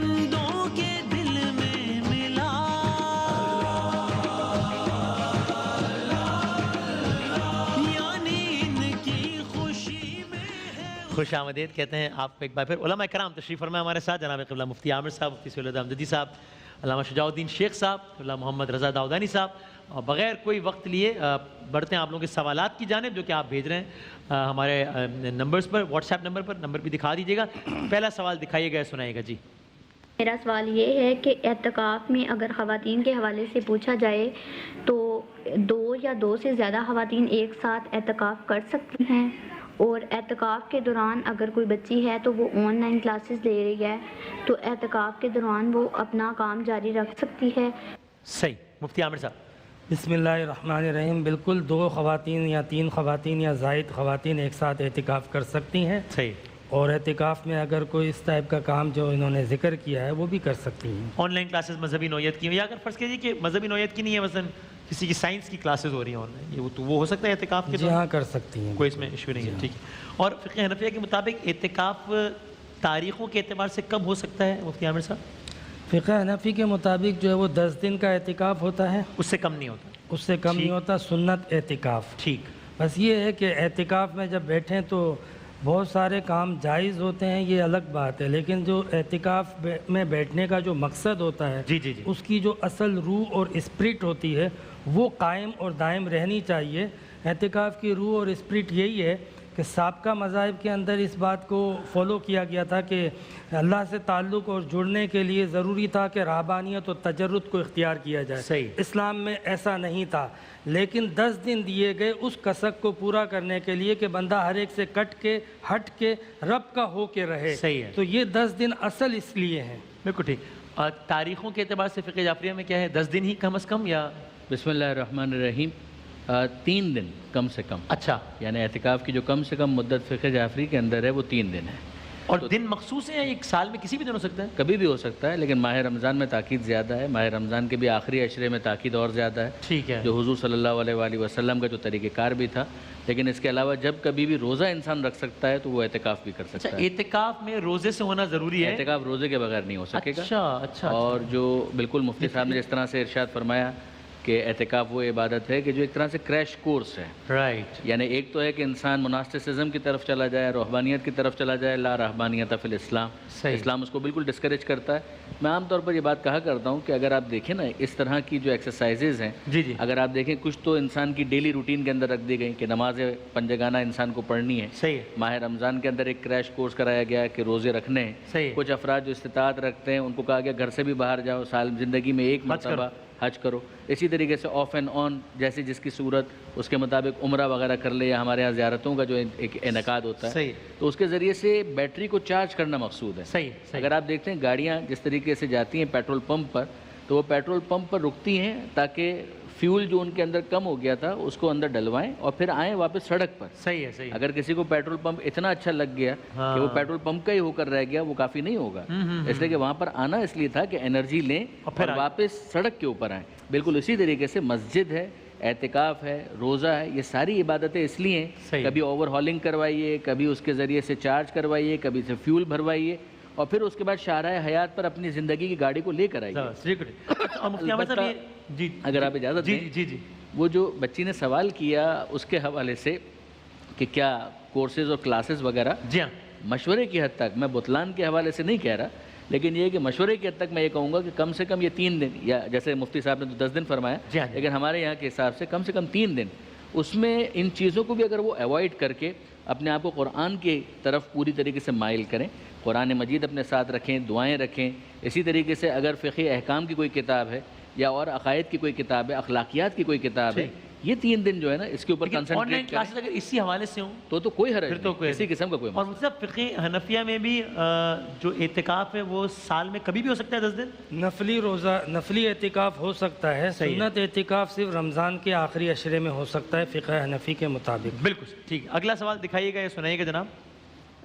بندوں کے دل میں ملا. یعنی ان کی خوشی میں ہے. خوش آمدید کہتے ہیں آپ کو ایک بار پھر. علماء کرام تشریف فرمائے ہمارے ساتھ. جناب قبلہ مفتی عامر صاحب، مفتی سہیل امجدی صاحب، علامہ شجاع الدین شیخ صاحب، قبلہ محمد رضا داؤدانی صاحب. اور بغیر کوئی وقت لیے بڑھتے ہیں آپ لوگوں کے سوالات کی جانب جو کہ آپ بھیج رہے ہیں ہمارے نمبرز پر، واٹس ایپ نمبر پر. نمبر بھی دکھا دیجیے گا. پہلا سوال دکھائیے گا، سنائیے گا. جی میرا سوال یہ ہے کہ اعتکاف میں اگر خواتین کے حوالے سے پوچھا جائے تو 2 یا 2 سے زیادہ خواتین ایک ساتھ اعتکاف کر سکتی ہیں؟ اور اعتکاف کے دوران اگر کوئی بچی ہے تو وہ آن لائن کلاسز لے رہی ہے تو اعتکاف کے دوران وہ اپنا کام جاری رکھ سکتی ہے؟ صحیح. مفتی عامر صاحب. بسم اللہ الرحمن الرحیم. بالکل 2 خواتین یا 3 خواتین یا زائد خواتین ایک ساتھ اعتکاف کر سکتی ہیں. صحیح. اور اعتکاف میں اگر کوئی اس ٹائپ کا کام جو انہوں نے ذکر کیا ہے وہ بھی کر سکتی ہیں. آن لائن کلاسز مذہبی نوعیت کی، یا اگر فرض کیجیے کہ مذہبی نوعیت کی نہیں ہے، مثلا کسی کی سائنس کی کلاسز ہو رہی ہیں آن لائن، یہ تو وہ ہو سکتا ہے اعتکاف کے جی ہاں کر سکتی ہیں. کوئی اس میں ایشو نہیں ہے. ٹھیک ہے. اور فقہ حنفیہ کے مطابق اعتکاف تاریخوں کے اعتبار سے کب ہو سکتا ہے مفتی عامر صاحب؟ فقہ حنفی کے مطابق جو ہے وہ 10 دن کا اعتکاف ہوتا ہے، اس سے کم نہیں ہوتا. اس سے کم نہیں ہوتا. سنت اعتکاف. ٹھیک. بس یہ ہے کہ اعتکاف میں جب بیٹھیں تو بہت سارے کام جائز ہوتے ہیں، یہ الگ بات ہے، لیکن جو اعتکاف میں بیٹھنے کا جو مقصد ہوتا ہے جی جی جی اس کی جو اصل روح اور اسپرٹ ہوتی ہے وہ قائم اور دائم رہنی چاہیے. اعتکاف کی روح اور اسپرٹ یہی ہے کہ سابقہ مذاہب کے اندر اس بات کو فالو کیا گیا تھا کہ اللہ سے تعلق اور جڑنے کے لیے ضروری تھا کہ رہبانیت اور تجرد کو اختیار کیا جائے. صحیح. اسلام میں ایسا نہیں تھا، لیکن 10 دن دیے گئے اس کسک کو پورا کرنے کے لیے کہ بندہ ہر ایک سے کٹ کے ہٹ کے رب کا ہو کے رہے. صحیح ہے. تو یہ 10 دن اصل اس لیے ہیں. بالکل ٹھیک. تاریخوں کے اعتبار سے فقہ جعفریہ میں کیا ہے، 10 دن ہی کم از کم یا؟ بسم اللہ الرحمن الرحیم. 3 دن کم سے کم. اچھا. یعنی اعتکاف کی جو کم سے کم مدت فقہ جعفری کے اندر ہے وہ 3 دن ہے. اور دن مخصوص ہیں، ایک سال میں کسی بھی دن ہو سکتا ہے؟ کبھی بھی ہو سکتا ہے، لیکن ماہ رمضان میں تاکید زیادہ ہے. ماہ رمضان کے بھی آخری عشرے میں تاکید اور زیادہ ہے. ٹھیک ہے. جو حضور صلی اللہ علیہ وآلہ وسلم کا جو طریقہ کار بھی تھا. لیکن اس کے علاوہ جب کبھی بھی روزہ انسان رکھ سکتا ہے تو وہ اعتکاف بھی کر سکتا ہے. اعتکاف میں روزے سے ہونا ضروری ہے؟ اعتکاف روزے کے بغیر نہیں ہو سکے گا. اچھا. اور جو بالکل مفتی صاحب نے جس طرح سے ارشاد فرمایا کہ اعتکاف وہ عبادت ہے کہ جو ایک طرح سے کریش کورس ہے. رائٹ. یعنی ایک تو ہے کہ انسان مناسٹسزم کی طرف چلا جائے، روحانیت کی طرف چلا جائے. لا رہبانیت فی الاسلام. اسلام اس کو بالکل ڈسکریج کرتا ہے. میں عام طور پر یہ بات کہا کرتا ہوں کہ اگر آپ دیکھیں نا اس طرح کی جو ایکسرسائزز ہیں، جی اگر آپ دیکھیں کچھ تو انسان کی ڈیلی روٹین کے اندر رکھ دی گئی کہ نماز پنجگانہ انسان کو پڑھنی ہے. صحیح ہے. ماہ رمضان کے اندر ایک کریش کورس کرایا گیا کہ روزے رکھنے ہیں. صحیح. کچھ افراد جو استطاعت رکھتے ہیں ان کو کہا گیا گھر سے بھی باہر جاؤ، سال زندگی میں ایک مرتبہ حج کرو. اسی طریقے سے آف اینڈ آن جیسی جس کی صورت اس کے مطابق عمرہ وغیرہ کر لے، یا ہمارے یہاں زیارتوں کا جو ایک انعقاد ہوتا ہے. تو اس کے ذریعے سے بیٹری کو چارج کرنا مقصود ہے. صحیح. اگر آپ دیکھتے ہیں گاڑیاں جس طریقے سے جاتی ہیں پیٹرول پمپ پر، تو وہ پیٹرول پمپ پر رکتی ہیں تاکہ فیول جو ان کے اندر کم ہو گیا تھا اس کو اندر ڈلوائیں اور پھر آئیں واپس سڑک پر. صحیح ہے. اگر کسی کو پیٹرول پمپ اتنا اچھا لگ گیا کہ وہ پیٹرول پمپ کا ہی ہو کر رہ گیا، وہ کافی نہیں ہوگا. اس لیے کہ وہاں پر آنا اس لیے تھا کہ انرجی لیں اور واپس سڑک کے اوپر آئیں. بالکل اسی طریقے سے مسجد ہے، اعتکاف ہے، روزہ ہے، یہ ساری عبادتیں اس لیے ہیں کبھی اوور ہالنگ کروائیے، کبھی اس کے ذریعے سے چارج کروائیے، کبھی سے فیول بھروائیے، اور پھر اس کے بعد شاہراہ حیات پر اپنی زندگی کی گاڑی کو لے کر آئیے. جی اگر آپ اجازت دیں. جی. وہ جو بچی نے سوال کیا اس کے حوالے سے کہ کیا کورسز اور کلاسز وغیرہ، جی ہاں، مشورے کی حد تک، میں بطلان کے حوالے سے نہیں کہہ رہا، لیکن یہ کہ مشورے کی حد تک میں یہ کہوں گا کہ کم سے کم یہ 3 دن، یا جیسے مفتی صاحب نے تو 10 دن فرمایا، لیکن ہمارے یہاں کے حساب سے کم 3 دن اس میں ان چیزوں کو بھی اگر وہ ایوائڈ کر کے اپنے آپ کو قرآن کی طرف پوری طریقے سے مائل کریں، قرآن مجید اپنے ساتھ رکھیں، دعائیں رکھیں. اسی طریقے سے اگر فقہ احکام کی کوئی کتاب ہے یا اور عقائد کی کوئی کتاب ہے، اخلاقیات کی کوئی کتاب ہے، یہ 3 دن جو ہے نا اس کے اوپر کنسنٹریٹ کریں. اگر اسی حوالے سے ہوں تو کوئی حرج نہیں، کسی قسم کا کوئی مسئلہ. اور مطلب فقہ حنفیہ میں بھی جو اعتکاف ہے وہ سال میں کبھی بھی ہو سکتا ہے 10 دن؟ نفلی روزہ، نفلی اعتکاف ہو سکتا ہے. سنت اعتکاف صرف رمضان کے آخری عشرے میں ہو سکتا ہے فقہ حنفی کے مطابق. بالکل ٹھیک. اگلا سوال دکھائیے گا یا سنائیے گا جناب.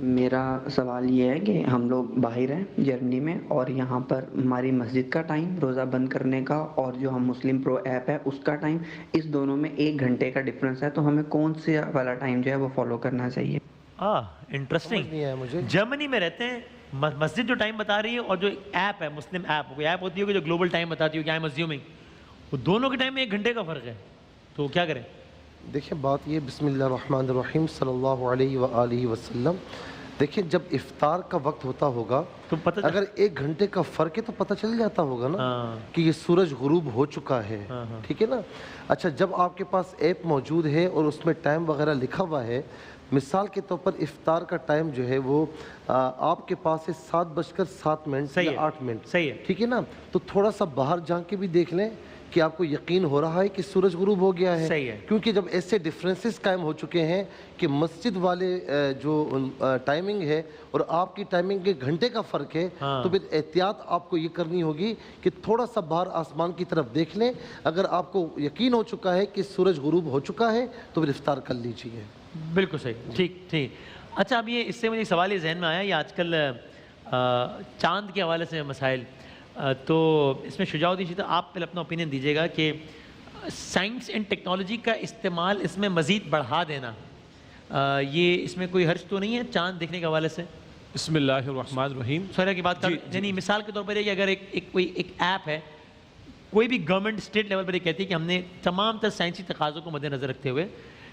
میرا سوال یہ ہے کہ ہم لوگ باہر ہیں جرمنی میں، اور یہاں پر ہماری مسجد کا ٹائم روزہ بند کرنے کا اور جو ہم مسلم پرو ایپ ہے اس کا ٹائم، اس دونوں میں 1 گھنٹے کا ڈفرنس ہے، تو ہمیں کون سے والا ٹائم جو ہے وہ فالو کرنا چاہیے؟ انٹرسٹنگ. جرمنی میں رہتے ہیں مسجد جو ٹائم بتا رہی ہے اور جو ایپ ہے مسلم ایپ، کوئی ایپ ہوتی ہے جو گلوبل ٹائم بتاتی ہے کہ آئی ایم اسیومنگ، وہ دونوں کے ٹائم میں 1 گھنٹے کا فرق ہے، تو کیا کریں؟ دیکھیں بات یہ، بسم اللہ الرحمن الرحیم صلی اللہ علیہ وآلہ وسلم، دیکھیں جب افطار کا وقت ہوتا ہوگا تو پتہ اگر 1 گھنٹے کا فرق ہے تو پتہ چل جاتا ہوگا نا کہ یہ سورج غروب ہو چکا ہے، ٹھیک ہے نا۔ اچھا جب آپ کے پاس ایپ موجود ہے اور اس میں ٹائم وغیرہ لکھا ہوا ہے، مثال کے طور پر افطار کا ٹائم جو ہے وہ آپ کے پاس ہے 7:07 یا 8 منٹ، صحیح ہے، ٹھیک ہے نا، تو تھوڑا سا باہر جا کے بھی دیکھ لیں کہ آپ کو یقین ہو رہا ہے کہ سورج غروب ہو گیا ہے، صحیح ہے، کیونکہ جب ایسے ڈفرینسز قائم ہو چکے ہیں کہ مسجد والے جو ٹائمنگ ہے اور آپ کی ٹائمنگ کے گھنٹے کا فرق ہے، تو پھر احتیاط آپ کو یہ کرنی ہوگی کہ تھوڑا سا باہر آسمان کی طرف دیکھ لیں، اگر آپ کو یقین ہو چکا ہے کہ سورج غروب ہو چکا ہے تو پھر افطار کر لیجیے۔ بالکل صحیح، ٹھیک۔ اچھا اب یہ اس سے مجھے ایک سوال یہ ذہن میں آیا، یہ آج کل چاند کے حوالے سے مسائل، تو اس میں شجاع الدین شیطہ آپ پہلے اپنا اوپینین دیجیے گا کہ سائنس اینڈ ٹیکنالوجی کا استعمال اس میں مزید بڑھا دینا، یہ اس میں کوئی حرج تو نہیں ہے چاند دیکھنے کے حوالے سے؟ بسم اللہ الرحمن الرحیم۔ سورہ کی بات کر، یعنی مثال کے طور پر یہ کہ اگر کوئی ایک ایپ ہے، کوئی بھی گورنمنٹ اسٹیٹ لیول پر یہ کہتی ہے کہ ہم نے تمام تر سائنسی تقاضوں کو مد نظر رکھتے ہوئے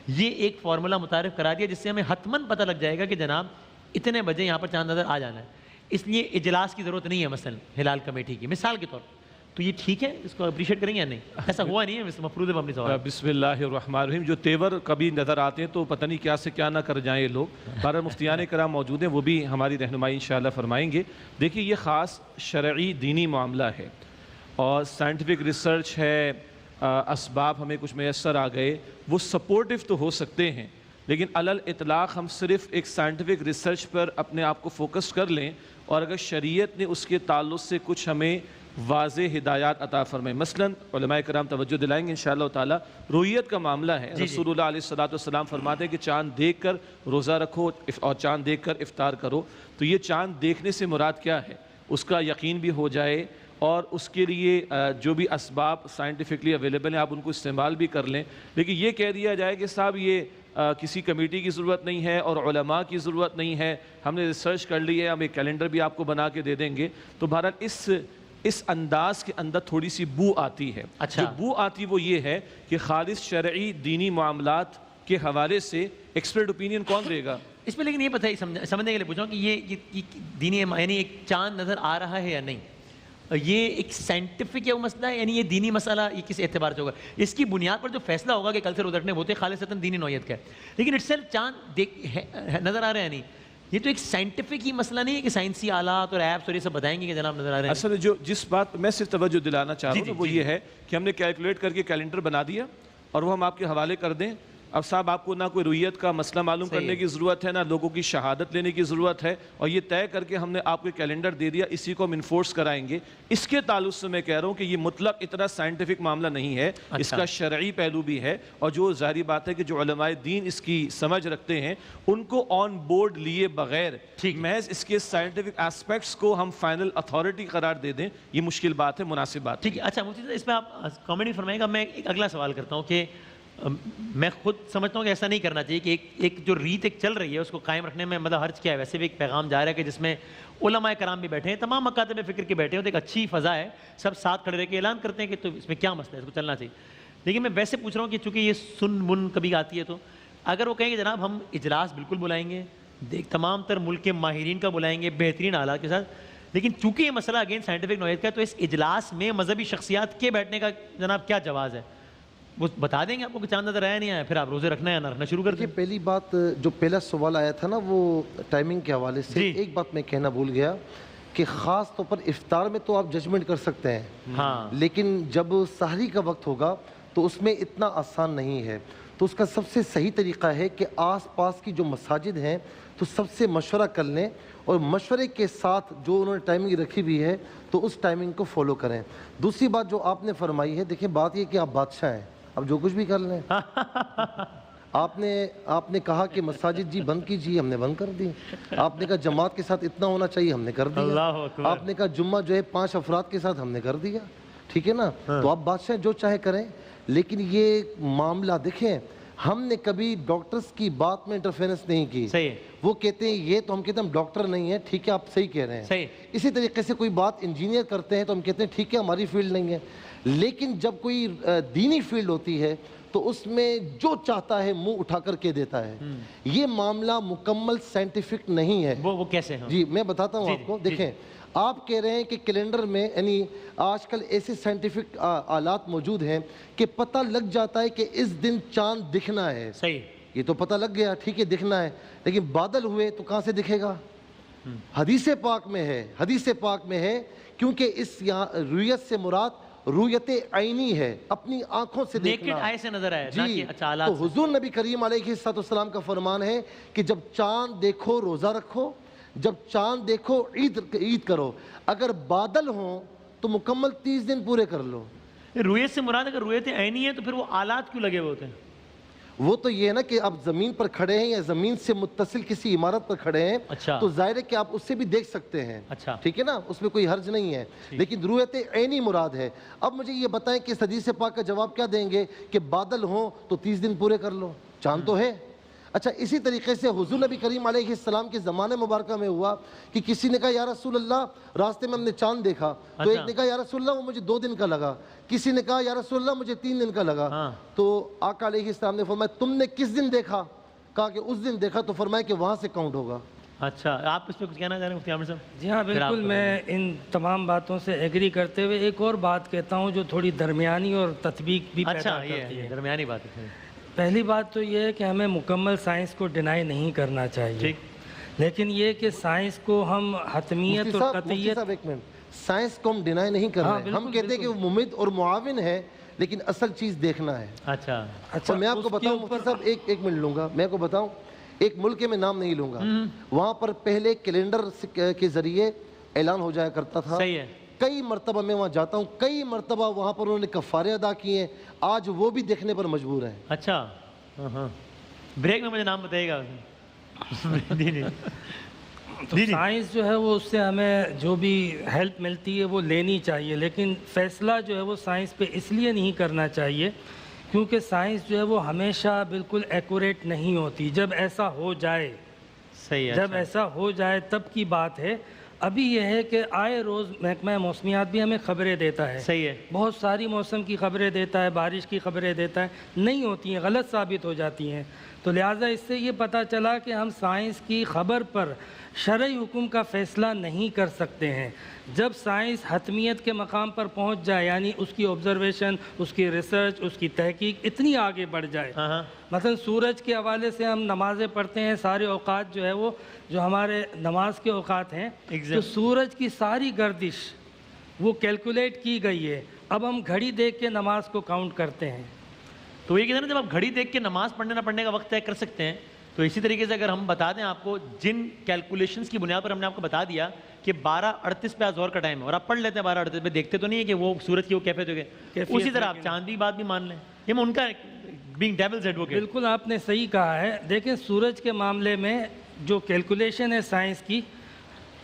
یہ ایک فارمولا متعارف کرا دیا جس سے ہمیں حتماً پتہ لگ جائے گا کہ جناب اتنے بجے یہاں پر چاند نظر آ جانا ہے، اس لیے اجلاس کی ضرورت نہیں ہے مثلا ہلال کمیٹی کی، مثال کے طور پر، تو یہ ٹھیک ہے؟ اس کو اپریشیٹ کریں گے یا نہیں؟ ایسا ہوا نہیں ہے مفروض مبنی سوال۔ بسم اللہ الرحمن الرحیم۔ جو تیور کبھی نظر آتے ہیں تو پتہ نہیں کیا سے کیا نہ کر جائیں یہ لوگ، بہرحال مفتیان کرام موجود ہیں، وہ بھی ہماری رہنمائی انشاءاللہ فرمائیں گے۔ دیکھیے یہ خاص شرعی دینی معاملہ ہے اور سائنٹیفک ریسرچ ہے، اسباب ہمیں کچھ میسر آ گئے، وہ سپورٹیو تو ہو سکتے ہیں، لیکن علی الاطلاق ہم صرف ایک سائنٹیفک ریسرچ پر اپنے آپ کو فوکس کر لیں اور اگر شریعت نے اس کے تعلق سے کچھ ہمیں واضح ہدایات عطا فرمائیں، مثلا علماء کرام توجہ دلائیں گے انشاءاللہ تعالی، رویت کا معاملہ ہے، رسول اللہ علیہ السلام فرماتے ہیں کہ چاند دیکھ کر روزہ رکھو اور چاند دیکھ کر افطار کرو، تو یہ چاند دیکھنے سے مراد کیا ہے، اس کا یقین بھی ہو جائے اور اس کے لیے جو بھی اسباب سائنٹیفکلی اویلیبل ہیں آپ ان کو استعمال بھی کر لیں، لیکن یہ کہہ دیا جائے کہ صاحب یہ کسی کمیٹی کی ضرورت نہیں ہے اور علماء کی ضرورت نہیں ہے، ہم نے ریسرچ کر لی ہے، ہم ایک کیلنڈر بھی آپ کو بنا کے دے دیں گے، تو بہرحال اس انداز کے اندر تھوڑی سی بو آتی ہے۔ جو بو آتی وہ یہ ہے کہ خالص شرعی دینی معاملات کے حوالے سے ایکسپرٹ اوپینین کون دے گا اس میں؟ لیکن یہ پتہ ہے سمجھنے کے لیے پوچھا ہوں کہ یہ دینی یعنی ایک چاند نظر آ رہا ہے یا نہیں، یہ ایک سائنٹیفک یا مسئلہ ہے، یعنی یہ دینی مسئلہ یہ کس اعتبار سے ہوگا؟ اس کی بنیاد پر جو فیصلہ ہوگا کہ کل سے روزہ رکھنے ہوتے خالصتاً دینی نوعیت کا ہے، لیکن اٹس سیلف چاند نظر آ رہے ہیں نہیں، یہ تو ایک سائنٹیفک ہی مسئلہ نہیں ہے کہ سائنسی آلات اور ایپس اور یہ سب بتائیں گے کہ جناب نظر آ رہے ہیں۔ اصل جس بات میں صرف توجہ دلانا چاہ رہا ہوں وہ یہ ہے کہ ہم نے کیلکولیٹ کر کے کیلنڈر بنا دیا اور وہ ہم آپ کے حوالے کر دیں، اب صاحب آپ کو نہ کوئی رویت کا مسئلہ معلوم کرنے کی ضرورت ہے، نہ لوگوں کی شہادت لینے کی ضرورت ہے، اور یہ طے کر کے ہم نے آپ کو کیلنڈر دے دیا، اسی کو ہم انفورس کرائیں گے۔ اس کے تعلق سے میں کہہ رہا ہوں کہ یہ مطلق اتنا سائنٹیفک معاملہ نہیں ہے، اس کا شرعی پہلو بھی ہے، اور جو ظاہری بات ہے کہ جو علماء دین اس کی سمجھ رکھتے ہیں ان کو آن بورڈ لیے بغیر محض اس کے سائنٹیفک ایسپیکٹس کو ہم فائنل اتھارٹی قرار دے دیں، یہ مشکل بات ہے، مناسب بات ہے۔ ٹھیک ہے، اچھا مفتی صاحب اس میں آپ کامنٹ بھی فرمائیں گا۔ میں ایک اگلا سوال کرتا ہوں کہ میں خود سمجھتا ہوں کہ ایسا نہیں کرنا چاہیے کہ ایک جو ریت ایک چل رہی ہے اس کو قائم رکھنے میں مطلب حرج کیا ہے، ویسے بھی ایک پیغام جا رہا ہے کہ جس میں علماء کرام بھی بیٹھے ہیں، تمام مکاتب فکر کے بیٹھے ہیں، تو ایک اچھی فضا ہے، سب ساتھ کھڑے رہ کے اعلان کرتے ہیں کہ تو اس میں کیا مسئلہ ہے، اس کو چلنا چاہیے۔ لیکن میں ویسے پوچھ رہا ہوں کہ چونکہ یہ سن من کبھی آتی ہے، تو اگر وہ کہیں کہ جناب ہم اجلاس بالکل بلائیں گے، تمام تر ملک کے ماہرین کا بلائیں گے بہترین آلات کے ساتھ، لیکن چونکہ یہ مسئلہ اگین سائنٹیفک نوعیت کا ہے، تو اس اجلاس میں مذہبی شخصیات کے بیٹھنے کا جناب کیا جواز ہے؟ وہ بتا دیں گے آپ کو کہ چاند نظر آیا نہیں آیا، پھر آپ روزے رکھنا ہے یا نہ رکھنا شروع کر دیں۔ پہلی بات جو پہلا سوال آیا تھا نا وہ ٹائمنگ کے حوالے سے، ایک بات میں کہنا بھول گیا کہ خاص طور پر افطار میں تو آپ ججمنٹ کر سکتے ہیں، لیکن جب سحری کا وقت ہوگا تو اس میں اتنا آسان نہیں ہے، تو اس کا سب سے صحیح طریقہ ہے کہ آس پاس کی جو مساجد ہیں تو سب سے مشورہ کر لیں اور مشورے کے ساتھ جو انہوں نے ٹائمنگ رکھی ہوئی ہے تو اس ٹائمنگ کو فالو کریں۔ دوسری بات جو آپ نے فرمائی ہے، دیکھیں بات یہ کہ آپ بادشاہ ہیں، اب جو کچھ بھی کر لیں۔ آپ نے کہا کہ مساجد جی بند کیجیے، ہم نے بند کر دی۔ آپ نے کہا جماعت کے ساتھ اتنا ہونا چاہیے، ہم نے کر دیا۔ آپ نے کہا جمعہ جو ہے 5 افراد کے ساتھ، ہم نے کر دیا، ٹھیک ہے نا۔ تو آپ بادشاہ جو چاہے کریں، لیکن یہ معاملہ دیکھیں ہم نے کبھی ڈاکٹرز کی بات میں انٹرفیرنس نہیں کی. صحیح ہے. وہ کہتے ہیں یہ تو ہم کہتے ہیں ہم ڈاکٹر نہیں ہیں, ٹھیک ہے آپ صحیح کہہ رہے ہیں. صحیح. اسی طریقے سے کوئی بات انجینئر کرتے ہیں تو ہم کہتے ہیں ٹھیک ہے ہماری فیلڈ نہیں ہے. لیکن جب کوئی دینی فیلڈ ہوتی ہے تو اس میں جو چاہتا ہے منہ اٹھا کر کے دیتا ہے. یہ معاملہ مکمل سائنٹیفک نہیں ہے. وہ کیسے ہیں؟ جی میں بتاتا ہوں آپ کو. دیکھیں آپ کہہ رہے ہیں کہ کیلنڈر میں یعنی آج کل ایسے سائنٹیفک آلات موجود ہیں کہ پتہ لگ جاتا ہے کہ اس دن چاند دکھنا ہے. صحیح. یہ تو پتہ لگ گیا ٹھیک ہے دکھنا ہے, لیکن بادل ہوئے تو کہاں سے دکھے گا؟ حدیث پاک میں ہے, حدیث پاک میں ہے, کیونکہ اس یہاں رویت سے مراد رویت عینی ہے, اپنی آنکھوں سے دیکھنا. نیکڈ آئی سے نظر آیا. جی تو حضور نبی کریم علیہ السلام کا فرمان ہے کہ جب چاند دیکھو روزہ رکھو, جب چاند دیکھو عید کرو. اگر بادل ہوں تو مکمل 30 دن پورے کر لو. رویت سے مراد اگر رویت عینی ہے تو پھر وہ آلات کیوں لگے ہوئے ہوتے ہیں؟ وہ تو یہ ہے نا کہ آپ زمین پر کھڑے ہیں یا زمین سے متصل کسی عمارت پر کھڑے ہیں. اچھا. تو ظاہر ہے کہ آپ اس سے بھی دیکھ سکتے ہیں. اچھا. ٹھیک ہے نا, اس میں کوئی حرج نہیں ہے. لیکن رویت عینی مراد ہے. اب مجھے یہ بتائیں کہ اس حدیث پاک کا جواب کیا دیں گے کہ بادل ہوں تو 30 دن پورے کر لو, چاند تو ہے. اچھا اسی طریقے سے حضور نبی کریم علیہ السلام کے زمانے مبارکہ میں ہوا کہ کسی نے کہا یا رسول اللہ راستے میں ہم نے چاند دیکھا. تو ایک نے کہا یا رسول اللہ وہ مجھے 2 دن کا لگا. کسی نے کہا یا رسول اللہ مجھے 3 دن کا لگا. تو آقا علیہ السلام نے فرمایا تم نے کس دن دیکھا؟ کہا کہ اس دن دیکھا. تو فرمایا کہ وہاں سے کاؤنٹ ہوگا. اچھا آپ اس پہ کچھ کہنا چاہ رہے ہیں مفتی عامر صاحب؟ جی ہاں بالکل, میں ان تمام باتوں سے ایگری کرتے ہوئے ایک اور بات کہتا ہوں جو تھوڑی درمیانی اور تطبیق بھی پیدا کرتی ہے. درمیانی بات ہے. پہلی بات تو یہ ہے کہ ہمیں مکمل سائنس کو ڈینائی نہیں کرنا چاہیے, لیکن یہ کہ سائنس کو ہم حتمیت اور قطعیت. ایک منٹ, سائنس کو ہم ڈینائی نہیں کر رہے ہیں, ہم کہتے ہیں کہ وہ ممد اور معاون ہے, لیکن اصل چیز دیکھنا ہے. اچھا میں آپ کو بتاؤں مفتی صاحب, ایک منٹ لوں گا, میں کو بتاؤں ایک ملک کے میں نام نہیں لوں گا, وہاں پر پہلے کیلنڈر کے ذریعے اعلان ہو جایا کرتا تھا. صحیح ہے. کئی مرتبہ میں وہاں جاتا ہوں, کئی مرتبہ وہاں پر انہوں نے کفارے ادا کیے ہیں, آج وہ بھی دیکھنے پر مجبور ہیں. اچھا بریک میں مجھے نام بتائیے گا. تو سائنس جو ہے وہ اس سے ہمیں جو بھی ہیلپ ملتی ہے وہ لینی چاہیے, لیکن فیصلہ جو ہے وہ سائنس پہ اس لیے نہیں کرنا چاہیے کیونکہ سائنس جو ہے وہ ہمیشہ بالکل ایکوریٹ نہیں ہوتی. جب ایسا ہو جائے, جب ایسا ہو جائے تب کی بات ہے. ابھی یہ ہے کہ آئے روز محکمہ موسمیات بھی ہمیں خبریں دیتا ہے. صحیح ہے. بہت ساری موسم کی خبریں دیتا ہے, بارش کی خبریں دیتا ہے, نہیں ہوتی ہیں, غلط ثابت ہو جاتی ہیں. تو لہٰذا اس سے یہ پتہ چلا کہ ہم سائنس کی خبر پر شرعی حکم کا فیصلہ نہیں کر سکتے ہیں. جب سائنس حتمیت کے مقام پر پہنچ جائے, یعنی اس کی آبزرویشن, اس کی ریسرچ, اس کی تحقیق اتنی آگے بڑھ جائے. مثلا سورج کے حوالے سے ہم نمازیں پڑھتے ہیں, سارے اوقات جو ہے وہ جو ہمارے نماز کے اوقات ہیں, تو سورج کی ساری گردش وہ کیلکولیٹ کی گئی ہے. اب ہم گھڑی دیکھ کے نماز کو کاؤنٹ کرتے ہیں. تو یہ کہتے ہیں جب آپ گھڑی دیکھ کے نماز پڑھنے نہ پڑھنے کا وقت طے کر سکتے ہیں, تو اسی طریقے سے اگر ہم بتا دیں آپ کو جن کیلکولیشنز کی بنیاد پر ہم نے آپ کو بتا دیا کہ 12:38 پہ ظہر کا ٹائم ہے اور آپ پڑھ لیتے ہیں 12:38 پہ, دیکھتے تو نہیں ہے کہ وہ سورج کی وہ کیفیت ہو گئی, اسی طرح آپ چاند کی بات بھی مان لیں. یہ ان کا بینگ ڈیولز ایڈوکیٹ. بالکل آپ نے صحیح کہا ہے. دیکھیں سورج کے معاملے میں جو کیلکولیشن ہے سائنس کی,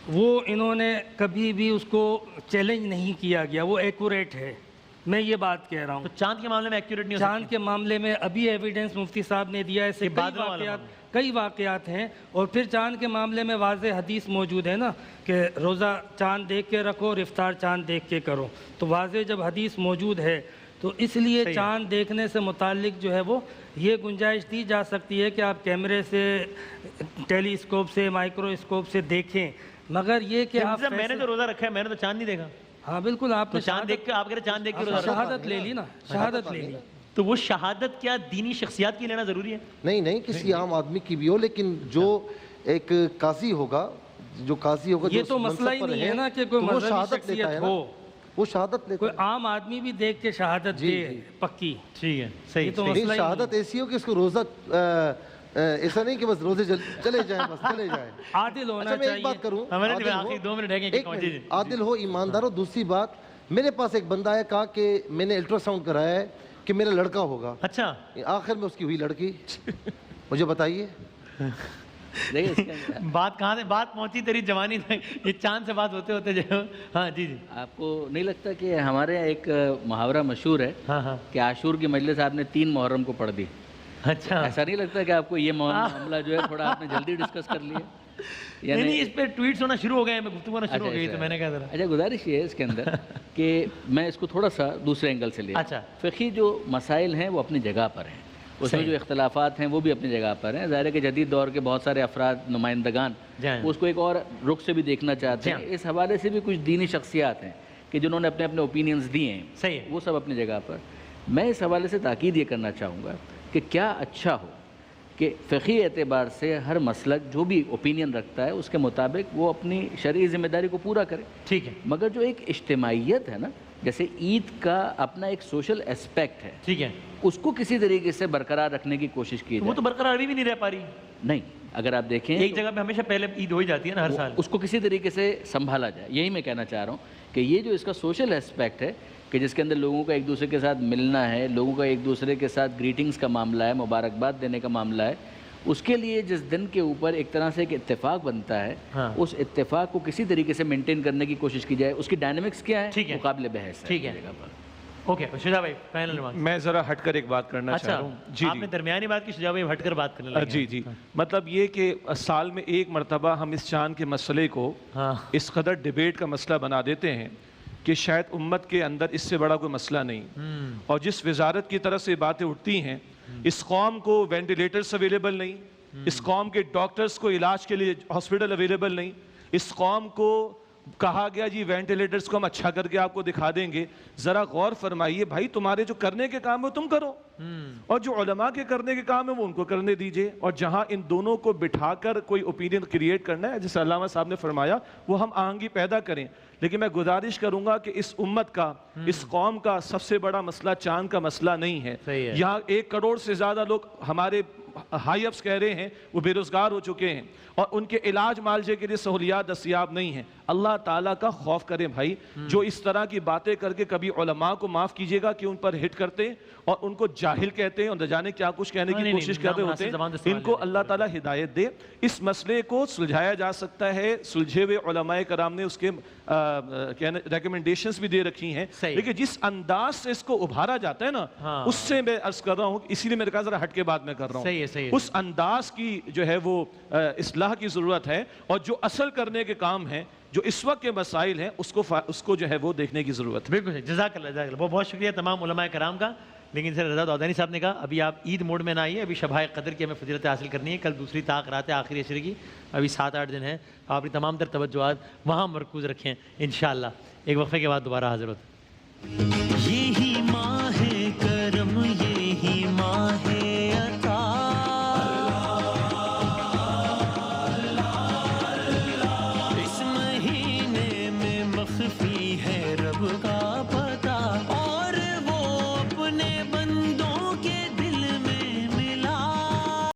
وہ انہوں نے کبھی بھی اس کو چیلنج نہیں کیا گیا, وہ ایکوریٹ ہے. میں یہ بات کہہ رہا ہوں. تو چاند کے معاملے میں ایکوریٹ نہیں ہو چاند کے معاملے میں ابھی ایویڈنس مفتی صاحب نے دیا ہے, کئی واقعات ہیں. اور پھر چاند کے معاملے میں واضح حدیث موجود ہے نا کہ روزہ چاند دیکھ کے رکھو اور افطار چاند دیکھ کے کرو. تو واضح جب حدیث موجود ہے تو اس لیے چاند دیکھنے سے متعلق جو ہے وہ یہ گنجائش دی جا سکتی ہے کہ آپ کیمرے سے, ٹیلی اسکوپ سے, مائکرو اسکوپ سے دیکھیں, مگر یہ کہ آپ میں نے تو روزہ رکھا ہے, میں نے تو چاند نہیں دیکھا. ہاں بالکل, آپ نے چاند دیکھ کے آپ چاند دیکھ کے شہادت لے لی نا, شہادت لے لی. تو وہ شہادت کیا دینی شخصیات کی لینا ضروری ہے؟ نہیں, کسی عام آدمی کی بھی ہو, لیکن جو ایک قاضی ہوگا, یہ تو مسئلہ ہی نہیں ہے نا کہ کوئی مذہبی شخصیت ہو, وہ شہادت لیتا ہے. کوئی عام آدمی بھی دیکھ کے شہادت دے پکی. ٹھیک ہے, صحیح. شہادت ایسی ہو کہ اس کو روزہ ایسا نہیں کہ بس روزے چلے جائیں, بس چلے جائیں. عادل ہونا چاہیے. میں ایک بات کروں, عادل ہو, ایماندار ہو. دوسری بات, میرے پاس ایک بندہ ہے, کہا کہ میں نے الٹرا ساؤنڈ کرایا ہے کہ میرا لڑکا ہوگا. اچھا, آخر میں اس کی ہوئی لڑکی. مجھے بتائیے بات کہاں سے بات پہنچی تیری جوانی تک, یہ چاند سے بات ہوتے ہوتے جو. ہاں جی. آپ کو نہیں لگتا کہ ہمارے یہاں ایک محاورہ مشہور ہے کہ عاشور کی مجلس آپ نے 3 محرم کو پڑھ دی, اچھا ایسا نہیں لگتا کہ آپ کو یہ معاملہ جو ہے تھوڑا آپ نے جلدی ڈسکس کر لیا؟ یعنی اس پہ ٹویٹس ہونا شروع ہو گئے ہیں, گفتگو ہونا شروع ہو گئی, تو میں نے کہا ذرا اچھا گزارش یہ ہے اس کے اندر کہ میں اس کو تھوڑا سا دوسرے اینگل سے لیا. اچھا فقہی جو مسائل ہیں وہ اپنی جگہ پر ہیں, اس میں جو اختلافات ہیں وہ بھی اپنی جگہ پر ہیں. ظاہر ہے کہ جدید دور کے بہت سارے افراد نمائندگان وہ اس کو ایک اور رخ سے بھی دیکھنا چاہتے ہیں. اس حوالے سے بھی کچھ دینی شخصیات ہیں کہ جنہوں نے اپنے اپنے اوپینینز دیے ہیں, صحیح ہے, وہ سب اپنی جگہ پر. میں اس حوالے سے تاکید یہ کرنا چاہوں گا کہ کیا اچھا ہو کہ فقہی اعتبار سے ہر مسلک جو بھی اوپینین رکھتا ہے اس کے مطابق وہ اپنی شرعی ذمہ داری کو پورا کرے. ٹھیک ہے, مگر جو ایک اجتماعیت ہے نا, جیسے عید کا اپنا ایک سوشل اسپیکٹ ہے, ٹھیک ہے, اس کو کسی طریقے سے برقرار رکھنے کی کوشش کی جائے. وہ تو برقرار بھی نہیں رہ پا رہی. نہیں, اگر آپ دیکھیں ایک جگہ پہ ہمیشہ پہلے عید ہو ہی جاتی ہے نا ہر سال, اس کو کسی طریقے سے سنبھالا جائے. یہی میں کہنا چاہ رہا ہوں کہ یہ جو اس کا سوشل اسپیکٹ ہے کہ جس کے اندر لوگوں کا ایک دوسرے کے ساتھ ملنا ہے, لوگوں کا ایک دوسرے کے ساتھ گریٹنگز کا معاملہ ہے, مبارکباد دینے کا معاملہ ہے, اس کے لیے جس دن کے اوپر ایک طرح سے ایک اتفاق بنتا ہے, اس اتفاق کو کسی طریقے سے مینٹین کرنے کی کوشش کی جائے. اس کی ڈائنامکس کیا ہے, مقابل بحث ہے. ٹھیک ہے, اوکے. شجاع بھائی فائنل ریمارک. میں ذرا ہٹ کر ایک بات کرنا چاہ رہا ہوں. جی آپ نے درمیانی بات کی, شجاع بھائی ہٹ کر بات کرنے لگے. جی جی, مطلب یہ کہ سال میں ایک مرتبہ ہم اس چاند کے مسئلے کو اس قدر ڈیبیٹ کا مسئلہ بنا دیتے ہیں کہ شاید امت کے اندر اس سے بڑا کوئی مسئلہ نہیں. اور جس وزارت کی طرف سے باتیں اٹھتی ہیں, اس قوم کو وینٹیلیٹرز اویلیبل نہیں, اس قوم کے ڈاکٹرز کو علاج کے لیے ہاسپٹل اویلیبل نہیں, اس قوم کو کہا گیا جی وینٹیلیٹرز کو ہم اچھا کر کے آپ کو دکھا دیں گے. ذرا غور فرمائیے بھائی, تمہارے جو کرنے کے کام ہے تم کرو, اور جو علماء کے کرنے کے کام ہے وہ ان کو کرنے دیجئے. اور جہاں ان دونوں کو بٹھا کر کوئی اوپینین کریٹ کرنا ہے, جیسے علامہ صاحب نے فرمایا, وہ ہم آہنگی پیدا کریں. لیکن میں گزارش کروں گا کہ اس امت کا, اس قوم کا سب سے بڑا مسئلہ چاند کا مسئلہ نہیں ہے. یہاں 1 کروڑ سے زیادہ لوگ ہمارے ہائی اپس کہہ رہے ہیں وہ بے روزگار ہو چکے ہیں, اور ان کے علاج معالجے کے لیے سہولیات دستیاب نہیں ہیں. اللہ تعالیٰ کا خوف کریں بھائی. جو اس طرح کی باتیں کر کے کبھی علماء کو معاف کیجیے گا کہ ان پر ہٹ کرتے ہیں اور ان کو جاہل کہتے ہیں اور نہ جانے کیا کچھ کہنے کی کوشش کرتے ہوتے ہیں, ان کو اللہ تعالیٰ ہدایت دے. اس مسئلے کو سلجھایا جا سکتا ہے, سلجھے ہوئے علماء کرام نے اس کے ریکمنڈیشنز بھی دے رکھی ہیں, لیکن جس انداز سے اس کو ابھارا جاتا ہے نا, اس سے میں عرض کر رہا ہوں, اسی لیے میرے کہا ذرا ہٹ کے بات میں کر رہا ہوں, اس انداز کی جو ہے وہ اصلاح کی ضرورت ہے. اور جو اصل کرنے کے کام ہیں, جو اس وقت کے مسائل ہیں, اس کو جو ہے وہ دیکھنے کی ضرورت ہے. بالکل, جزاک اللہ, جزاک اللہ. بہت بہت شکریہ تمام علماء کرام کا. لیکن سر رضا داؤدانی صاحب نے کہا ابھی آپ عید موڈ میں نہ آئیے, ابھی شبائے قدر کی ہمیں فضیلت حاصل کرنی ہے. کل دوسری طاق رات ہے آخری عشرے کی, ابھی 7-8 دن ہیں. آپ اپنی تمام تر توجہات وہاں مرکوز رکھیں انشاءاللہ. ایک وقفے کے بعد دوبارہ حاضر ہوتے ہیں.